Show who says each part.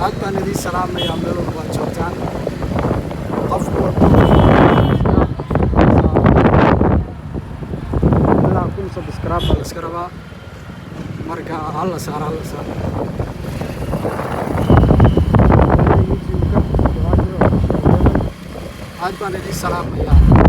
Speaker 1: aad baan idin salaamayaa meel walba aad joogtaan qof walba ilaa kun subscribe baa la iska rabaa marka alla saar aad baan idin salaamayaa